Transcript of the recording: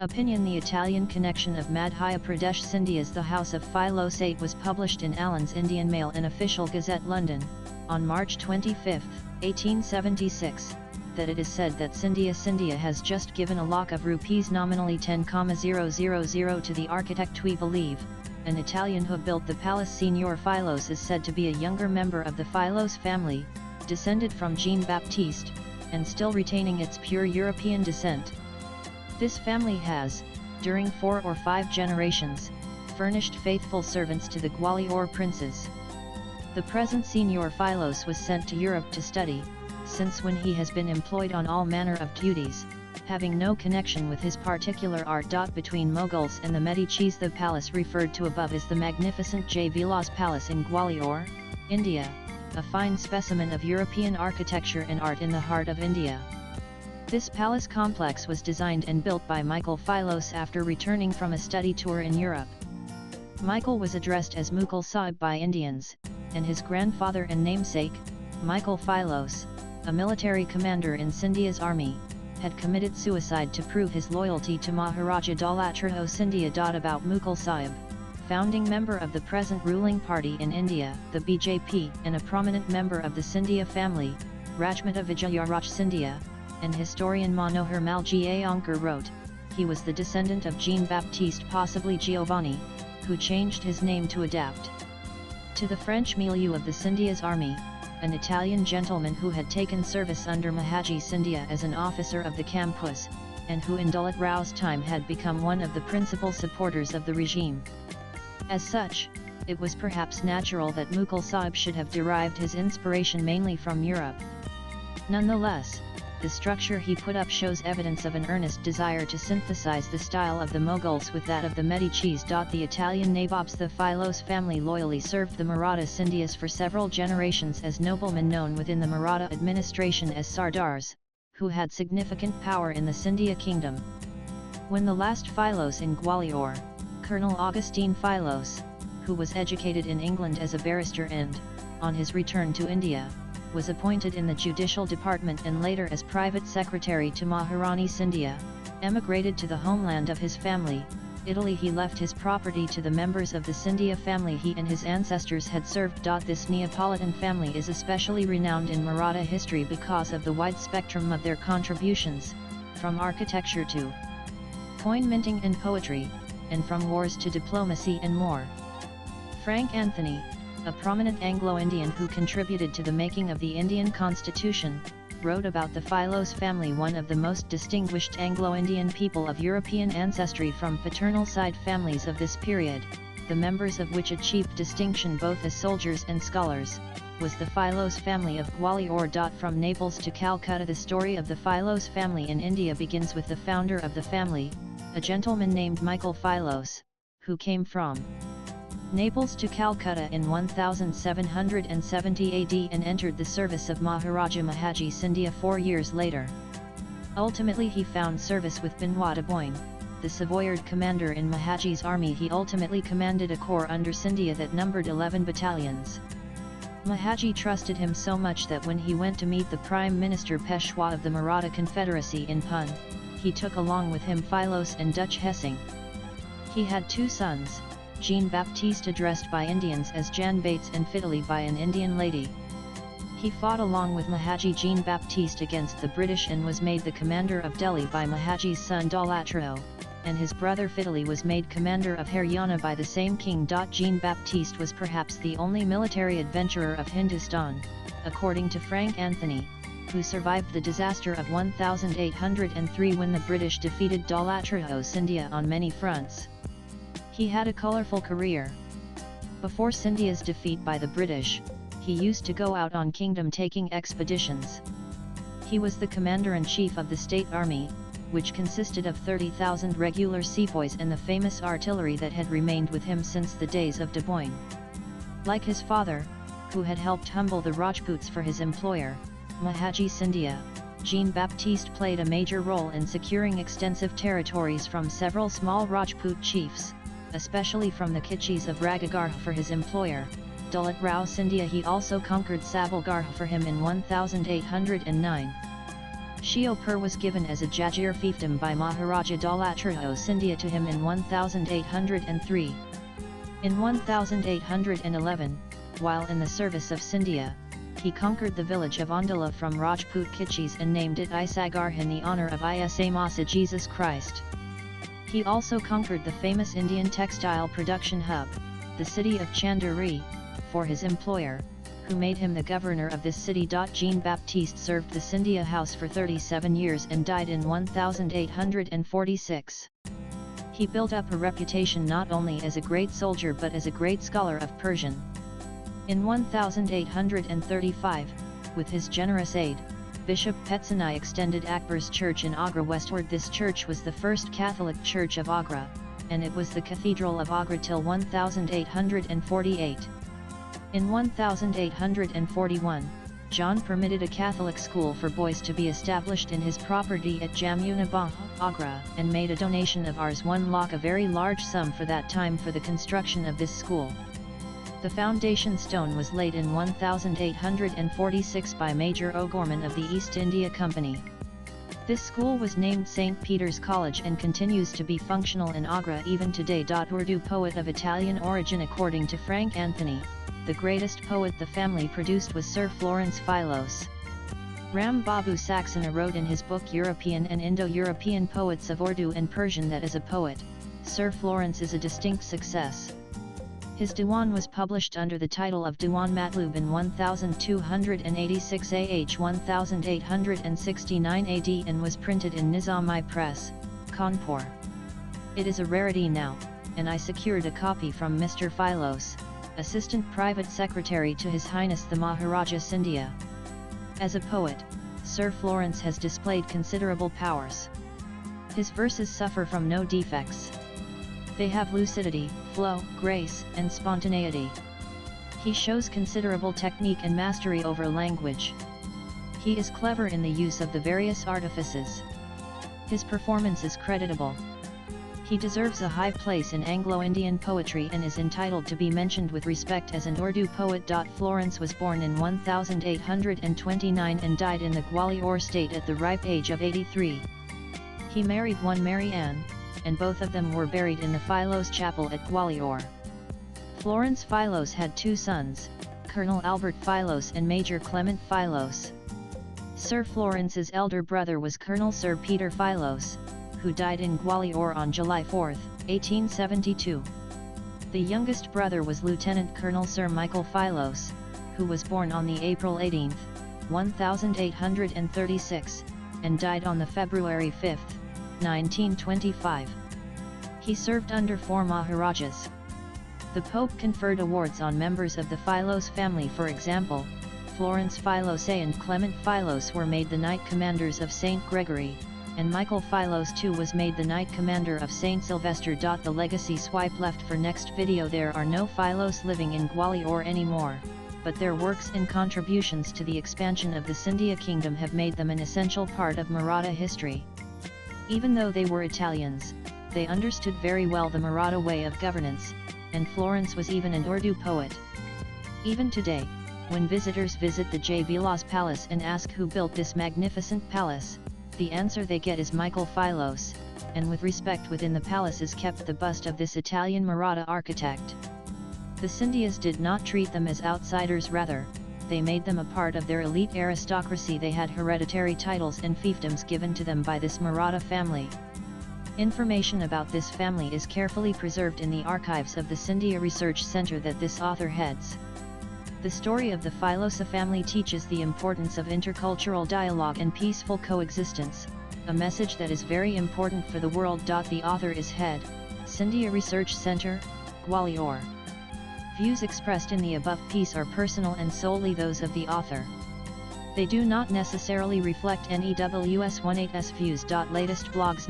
Opinion. The Italian connection of Madhya Pradesh Scindias. The House of Filose was published in Allen's Indian Mail and Official Gazette London, on March 25, 1876, that it is said that Scindia has just given a lakh of rupees nominally 10,000 to the architect. We believe, an Italian who built the palace. Signor Filose is said to be a younger member of the Filose family, descended from Jean-Baptiste, and still retaining its pure European descent. This family has, during 4 or 5 generations, furnished faithful servants to the Gwalior princes. The present Signor Filose was sent to Europe to study, since when he has been employed on all manner of duties, having no connection with his particular art. Between Mughals and the Medicis. The palace referred to above is the magnificent J. Vilas Palace in Gwalior, India, a fine specimen of European architecture and art in the heart of India. This palace complex was designed and built by Michael Filose after returning from a study tour in Europe. Michael was addressed as Mughal Sahib by Indians, and his grandfather and namesake, Michael Filose, a military commander in Scindia's army, had committed suicide to prove his loyalty to Maharaja Dalatrao Scindia. About Mughal Sahib, founding member of the present ruling party in India, the BJP, and a prominent member of the Scindia family, Rajmata Vijayaraj Scindia, and historian Manohar Maljiankar wrote, he was the descendant of Jean-Baptiste, possibly Giovanni, who changed his name to adapt to the French milieu of the Scindia's army, an Italian gentleman who had taken service under Mahaji Scindia as an officer of the Campus, and who in Dalit Rao's time had become one of the principal supporters of the regime. As such, it was perhaps natural that Mughal Sahib should have derived his inspiration mainly from Europe. Nonetheless, the structure he put up shows evidence of an earnest desire to synthesize the style of the Mughals with that of the Medicis. The Italian nabobs. The Filose family loyally served the Maratha Scindias for several generations as noblemen known within the Maratha administration as Sardars, who had significant power in the Scindia kingdom. When the last Filose in Gwalior, Colonel Augustine Filose, who was educated in England as a barrister and, on his return to India, was appointed in the judicial department and later as private secretary to Maharani Scindia, emigrated to the homeland of his family, Italy. He left his property to the members of the Scindia family he and his ancestors had served. This Neapolitan family is especially renowned in Maratha history because of the wide spectrum of their contributions, from architecture to coin minting and poetry, and from wars to diplomacy and more. Frank Anthony, a prominent Anglo-Indian who contributed to the making of the Indian Constitution, wrote about the Filose family, one of the most distinguished Anglo-Indian people of European ancestry from paternal side families of this period, the members of which achieved distinction both as soldiers and scholars, was the Filose family of Gwalior. From Naples to Calcutta. The story of the Filose family in India begins with the founder of the family, a gentleman named Michael Filose, who came from Naples to Calcutta in 1770 AD and entered the service of Maharaja Mahaji Scindia 4 years later. Ultimately he found service with Benoit de Boyne, the Savoyard commander in Mahaji's army. He ultimately commanded a corps under Scindia that numbered 11 battalions. Mahaji trusted him so much that when he went to meet the Prime Minister Peshwa of the Maratha Confederacy in Pune, he took along with him Filose and Dutch Hessing. He had 2 sons, Jean-Baptiste, addressed by Indians as Jan Bates, and Fideli by an Indian lady. He fought along with Mahaji Jean-Baptiste against the British and was made the commander of Delhi by Mahaji's son Dalatrao, and his brother Fideli was made commander of Haryana by the same king. Jean-Baptiste was perhaps the only military adventurer of Hindustan, according to Frank Anthony, who survived the disaster of 1803 when the British defeated Dalatrao Scindia on many fronts. He had a colourful career. Before Scindia's defeat by the British, he used to go out on kingdom-taking expeditions. He was the commander-in-chief of the state army, which consisted of 30,000 regular sepoys and the famous artillery that had remained with him since the days of de Boyne. Like his father, who had helped humble the Rajputs for his employer, Mahaji Scindia, Jean-Baptiste played a major role in securing extensive territories from several small Rajput chiefs, especially from the Kichis of Ragagarh for his employer, Dalit Rao Scindia. He also conquered Sabalgarh for him in 1809. Shiopur was given as a Jagir fiefdom by Maharaja Dalatrao Scindia to him in 1803. In 1811, while in the service of Scindia, he conquered the village of Ondala from Rajput Kichis and named it Isagarh in the honor of Isa Masa Jesus Christ. He also conquered the famous Indian textile production hub, the city of Chanderi, for his employer, who made him the governor of this city. Jean-Baptiste served the Scindia house for 37 years and died in 1846. He built up a reputation not only as a great soldier but as a great scholar of Persian. In 1835, with his generous aid, Bishop Petsanai extended Akbar's church in Agra westward. This church was the first Catholic church of Agra, and it was the cathedral of Agra till 1848. In 1841, John permitted a Catholic school for boys to be established in his property at Jamuna, Agra, and made a donation of Rs 1 lakh, a very large sum for that time, for the construction of this school. The foundation stone was laid in 1846 by Major O'Gorman of the East India Company. This school was named St. Peter's College and continues to be functional in Agra even today. Urdu poet of Italian origin. According to Frank Anthony, the greatest poet the family produced was Sir Florence Filose. Ram Babu Saxena wrote in his book European and Indo-European Poets of Urdu and Persian that as a poet, Sir Florence is a distinct success. His Diwan was published under the title of Diwan Matlub in 1286 AH 1869 AD and was printed in Nizami Press, Kanpur. It is a rarity now, and I secured a copy from Mr. Filose, Assistant Private Secretary to His Highness the Maharaja Scindia. As a poet, Sir Florence has displayed considerable powers. His verses suffer from no defects. They have lucidity, flow, grace, and spontaneity. He shows considerable technique and mastery over language. He is clever in the use of the various artifices. His performance is creditable. He deserves a high place in Anglo-Indian poetry and is entitled to be mentioned with respect as an Urdu poet. Florence was born in 1829 and died in the Gwalior state at the ripe age of 83. He married one Mary Ann, and both of them were buried in the Filose Chapel at Gwalior. Florence Filose had two sons, Colonel Albert Filose and Major Clement Filose. Sir Florence's elder brother was Colonel Sir Peter Filose, who died in Gwalior on July 4, 1872. The youngest brother was Lieutenant Colonel Sir Michael Filose, who was born on the April 18, 1836, and died on the February 5, 1925. He served under 4 Maharajas. The Pope conferred awards on members of the Filose family. For example, Florence Filose and Clement Filose were made the Knight Commanders of St. Gregory, and Michael Filose too was made the Knight Commander of St. Sylvester. The legacy. Swipe left for next video. There are no Filose living in Gwalior anymore, but their works and contributions to the expansion of the Scindia kingdom have made them an essential part of Maratha history. Even though they were Italians, they understood very well the Maratha way of governance, and Florence was even an Urdu poet. Even today, when visitors visit the Jai Vilas Palace and ask who built this magnificent palace, the answer they get is Michael Filose, and with respect within the palace is kept the bust of this Italian Maratha architect. The Scindias did not treat them as outsiders, rather, they made them a part of their elite aristocracy. They had hereditary titles and fiefdoms given to them by this Maratha family. Information about this family is carefully preserved in the archives of the Scindia Research Center that this author heads. The story of the Filose family teaches the importance of intercultural dialogue and peaceful coexistence, a message that is very important for the world. The author is head, Scindia Research Center, Gwalior. Views expressed in the above piece are personal and solely those of the author. They do not necessarily reflect NEWS18's views. Latest blogs.